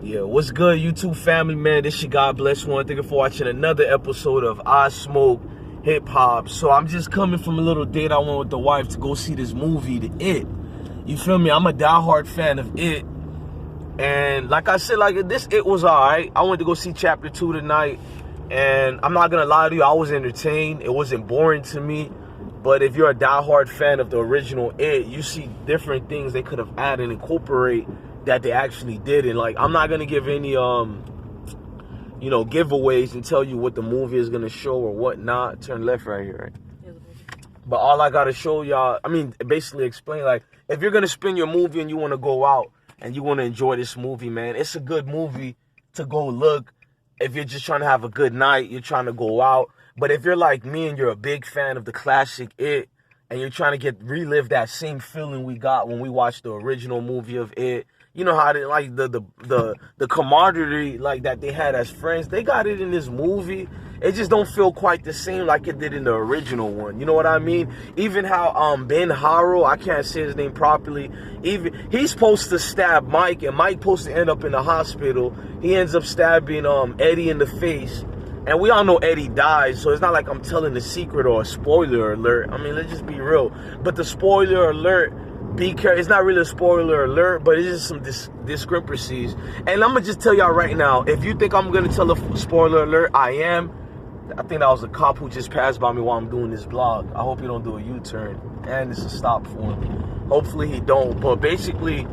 Yeah, what's good, YouTube family, man? This your God Bless One. Thank you for watching another episode of IsmokeHiphop. So I'm just coming from a little date I went with the wife to go see this movie, The It. You feel me? I'm a diehard fan of It. And like I said, like this It was alright. I went to go see chapter 2 tonight. And I'm not gonna lie to you, I was entertained. It wasn't boring to me. But if you're a diehard fan of the original It, you see different things they could have added and incorporate that they actually did. And like, I'm not gonna give any giveaways and tell you what the movie is gonna show or whatnot. Turn left right here, right? But all I gotta show y'all, basically explain, like, if you're gonna spend your movie and you wanna go out and you wanna enjoy this movie, man, it's a good movie to go look. If you're just trying to have a good night, you're trying to go out. But if you're like me and you're a big fan of the classic It, and you're trying to relive that same feeling we got when we watched the original movie of It, you know how they like the camaraderie like that they had as friends, they got it in this movie. It just don't feel quite the same like it did in the original one. You know what I mean? Even how Ben Harrow, I can't say his name properly, even he's supposed to stab Mike, and Mike supposed to end up in the hospital. He ends up stabbing Eddie in the face. And we all know Eddie dies, so it's not like I'm telling a secret or a spoiler alert. I mean, let's just be real. But the spoiler alert, be careful. It's not really a spoiler alert, but it's just some discrepancies. And I'm going to just tell y'all right now, if you think I'm going to tell a spoiler alert, I am. I think that was a cop who just passed by me while I'm doing this vlog. I hope he don't do a U-turn. And it's a stop for him. Hopefully he don't. But basically,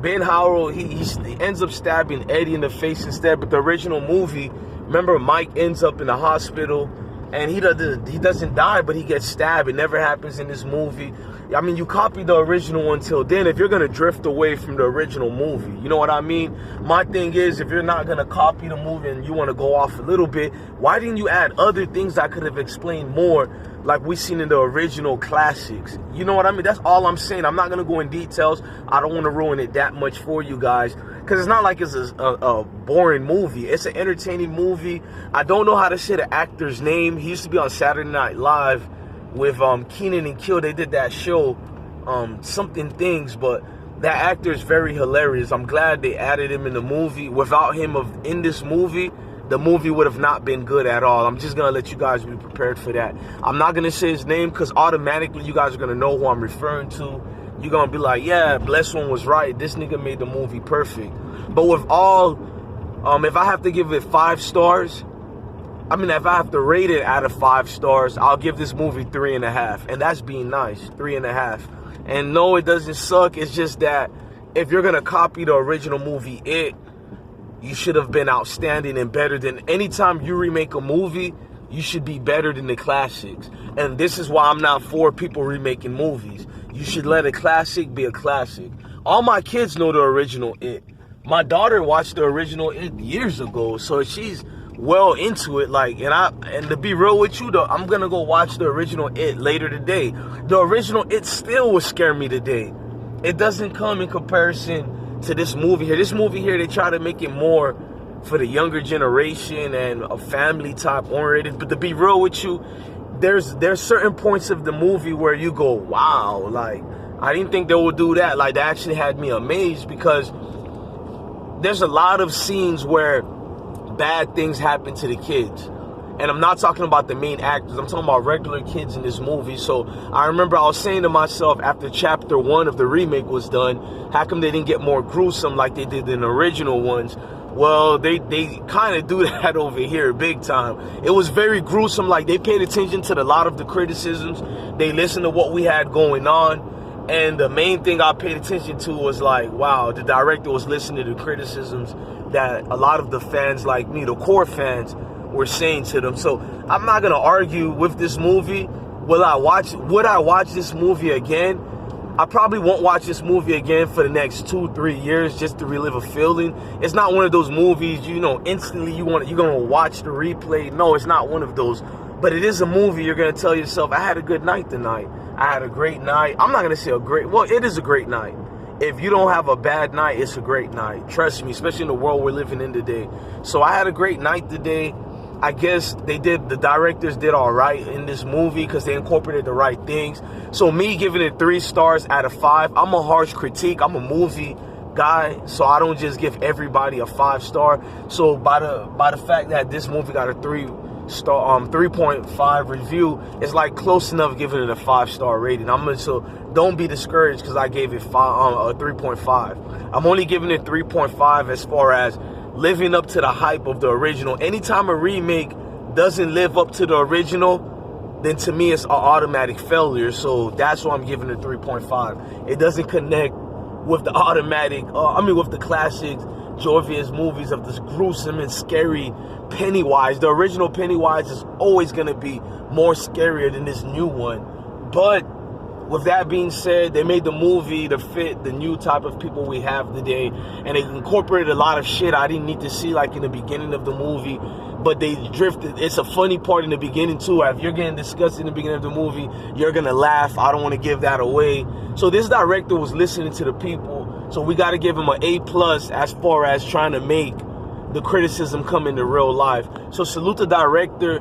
Ben Harrow, he ends up stabbing Eddie in the face instead. But the original movie, remember, Mike ends up in the hospital, and he doesn't die, but he gets stabbed. It never happens in this movie. I mean, you copy the original one till then if you're going to drift away from the original movie. You know what I mean? My thing is, if you're not going to copy the movie and you want to go off a little bit, why didn't you add other things that could have explained more like we seen in the original classics? You know what I mean? That's all I'm saying. I'm not going to go in details. I don't want to ruin it that much for you guys, because it's not like it's a boring movie. It's an entertaining movie. I don't know how to say the actor's name. He used to be on Saturday Night Live with Kenan and Kel. They did that show, Something Things, but that actor is very hilarious. I'm glad they added him in the movie. Without him in this movie, the movie would have not been good at all. I'm just going to let you guys be prepared for that. I'm not going to say his name because automatically you guys are going to know who I'm referring to. You're going to be like, yeah, Bless One was right. This nigga made the movie perfect. But with all, if I have to give it 5 stars, if I have to rate it out of 5 stars, I'll give this movie 3.5. And that's being nice, 3.5. And no, it doesn't suck. It's just that if you're going to copy the original movie, It, you should have been outstanding and better than anytime you remake a movie. You should be better than the classics. And this is why I'm not for people remaking movies. You should let a classic be a classic. All my kids know the original It. My daughter watched the original It years ago, so she's well into it. And to be real with you though, I'm gonna go watch the original It later today. The original It still will scare me today. It doesn't come in comparison to this movie here. This movie here, they try to make it more for the younger generation and a family type oriented. But to be real with you, there's certain points of the movie where you go, wow, like I didn't think they would do that. Like, that actually had me amazed, because there's a lot of scenes where bad things happen to the kids. And I'm not talking about the main actors. I'm talking about regular kids in this movie. So I remember I was saying to myself after chapter 1 of the remake was done, how come they didn't get more gruesome like they did in the original ones? Well, they kind of do that over here big time. It was very gruesome. Like, they paid attention to a lot of the criticisms. They listened to what we had going on. And the main thing I paid attention to was like, wow, the director was listening to the criticisms that a lot of the fans like me, the core fans, were saying to them. So I'm not going to argue with this movie. Would I watch this movie again? I probably won't watch this movie again for the next 2-3 years just to relive a feeling. It's not one of those movies, instantly you're going to watch the replay. No, it's not one of those. But it is a movie you're going to tell yourself, I had a good night tonight. I had a great night. I'm not going to say it is a great night. If you don't have a bad night, it's a great night. Trust me, especially in the world we're living in today. So I had a great night today. I guess the directors did all right in this movie because they incorporated the right things. So me giving it 3 stars out of 5, I'm a harsh critique. I'm a movie guy, so I don't just give everybody a 5-star. So by the fact that this movie got a 3.5 review, it's like close enough giving it a 5-star rating. So don't be discouraged because I gave it a 3.5. I'm only giving it 3.5 as far as living up to the hype of the original. Anytime a remake doesn't live up to the original, then to me it's an automatic failure. So that's why I'm giving it 3.5. It doesn't connect with the automatic, with the classic Jovius movies of this gruesome and scary Pennywise. The original Pennywise is always going to be more scarier than this new one. But with that being said, they made the movie to fit the new type of people we have today, and they incorporated a lot of shit I didn't need to see like in the beginning of the movie, but they drifted. It's a funny part in the beginning too. If you're getting disgusted in the beginning of the movie, you're gonna laugh. I don't want to give that away. So this director was listening to the people, so we got to give him an A+ as far as trying to make the criticism come into real life. So salute the director.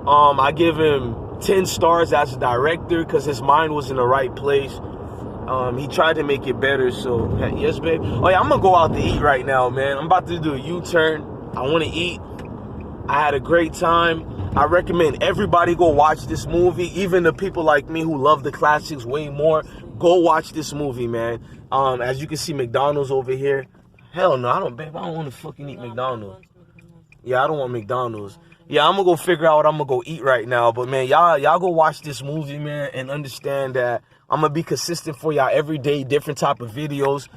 I give him 10 stars as a director because his mind was in the right place. He tried to make it better. So yes, babe. Oh yeah, I'm gonna go out to eat right now, man. I'm about to do a U-turn. I want to eat. I had a great time. I recommend everybody go watch this movie. Even the people like me who love the classics way more, go watch this movie, man. As you can see, McDonald's over here. Hell no, I don't want to fucking eat McDonald's. Yeah, I don't want McDonald's. Yeah, I'm gonna go figure out what I'm gonna go eat right now. But man, y'all go watch this movie, man, and understand that I'm gonna be consistent for y'all every day, different type of videos.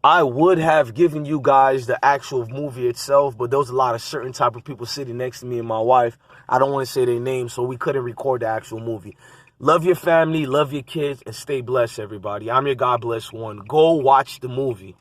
I would have given you guys the actual movie itself, but there was a lot of certain type of people sitting next to me and my wife. I don't want to say their names, so we couldn't record the actual movie. Love your family, love your kids, and stay blessed, everybody. I'm your God Bless One. Go watch the movie.